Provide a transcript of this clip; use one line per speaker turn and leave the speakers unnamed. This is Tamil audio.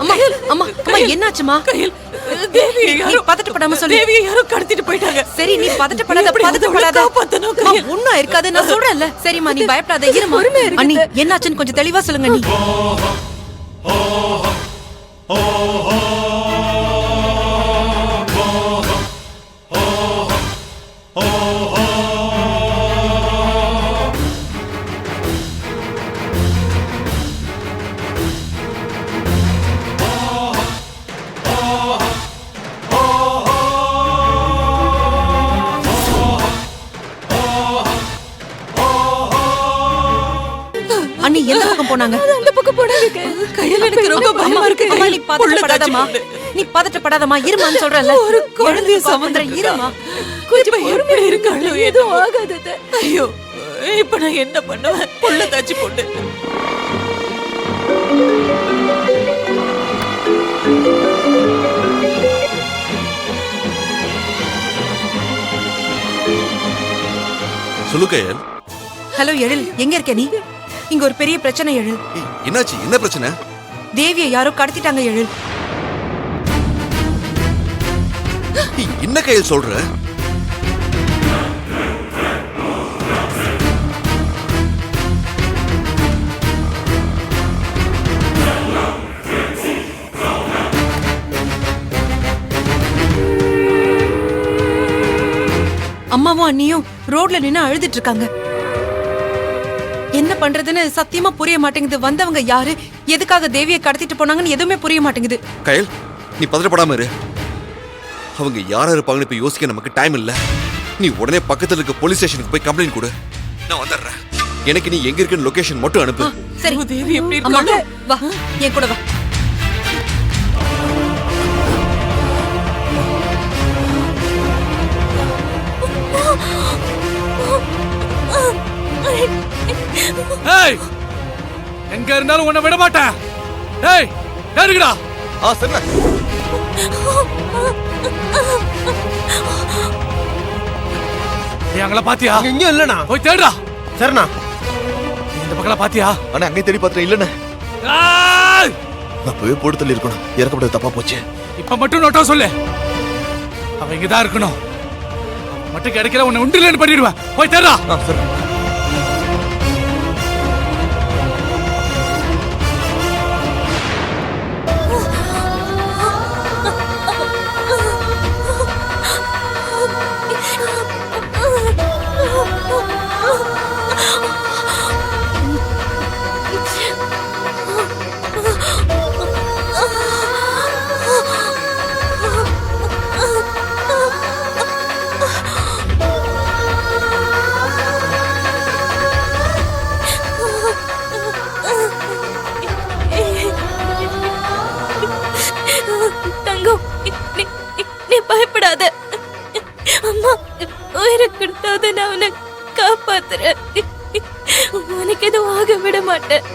அம்மா அம்மா அம்மா என்னாச்சுமா? நீ பதட்டப்படாம சொல்லு.
தேவியை யாரோ கடத்திட்டு போயிட்டாங்க.
சரி நீ பதட்டப்படாத. ஒண்ணும் இருக்காது நான் சொல்றேன்ல. சரிம்மா நீ பயப்படாத. இருமா அண்ணி என்னாச்சுன்னு கொஞ்சம் தெளிவா சொல்லுங்க நீ. அண்ணி எந்த பக்கம் போனாங்க?
அந்த பக்கம் போனாங்க. கையில எனக்கு ரொம்ப பயமா இருக்கு.
அம்மா நீ பதட்டப்படாதம்மா. நீ பதட்டப்படாதம்மா. இருமான்னு சொல்றேன்ல.
ஒரு குழந்தைய சமந்திரம்
இருமா.
கொஞ்சம் பொறுமையா இருக்காளோ எதுவும் ஆகாது. ஐயோ இப்ப நான் என்ன பண்ணுவேன்? புள்ள தாச்சி போட்டு
சொல்லு கயல்.
ஹலோ எழில், எங்க இருக்க நீ? இங்க ஒரு பெரிய பிரச்சனை எழில்.
என்னாச்சு? என்ன பிரச்சனை?
தேவியை யாரோ கடத்திட்டாங்க எழில்.
என்ன கயல் சொல்ற?
அம்மாவும் அண்ணியும் ரோட்ல நின்னு அழுதுட்டு இருக்காங்க. என்ன பண்றதுன்னு சத்தியமா புரிய மாட்டேங்குது. வந்தவங்க யாரு, எதுக்காக தேவியை கடத்திட்டு போனாங்கன்னு எதுவுமே புரிய மாட்டேங்குது.
கயல் நீ பதறப்படாம இரு. அவங்க யாரா இருப்பாங்கன்னு இப்ப யோசிக்க நமக்கு டைம் இல்ல. நீ உடனே பக்கத்துல இருக்க போலீஸ் ஸ்டேஷனுக்கு போய் கம்ப்ளைண்ட் கொடு. நான் வந்துடுறேன். எனக்கு நீ எங்க இருக்குன்னு லொகேஷன் மட்டும் அனுப்பு.
சரி
தேவி எப்படி
அம்மா
இருக்காங்க?
வா என் கூட வா.
ஏய் எங்க இருந்தாலும் உன்னை விட மாட்டேன். ஏய் யாருக்குடா?
சரிண்ணா.
நீ அங்கள பாத்தியா?
இங்க இல்லண்ணா.
போய் தேடுடா.
சரிண்ணா.
இந்த பக்கம் பாத்தியா?
ஆனா அங்கே தேடி பார்த்தேன் இல்லண்ணே.
ஏய்
அப்பவே போட்டு தள்ளி இருக்கணும். இறக்கப்பட்டது தப்பா போச்சு.
இப்ப மட்டும் நோட்டா சொல்லு. அவன் இங்கதான் இருக்கணும். மட்டும் கிடைக்கல உன்னை உண்டிலன்னு பண்ணிடுவேன். போய் தேடுடா.
சரி.
தங்கம் நீ பயப்படாத. அம்மா உயிரை கொடுத்தாவது நான் உன்னை காப்பாத்துறேன். உனக்கு எதுவும் ஆக விட மாட்டேன்.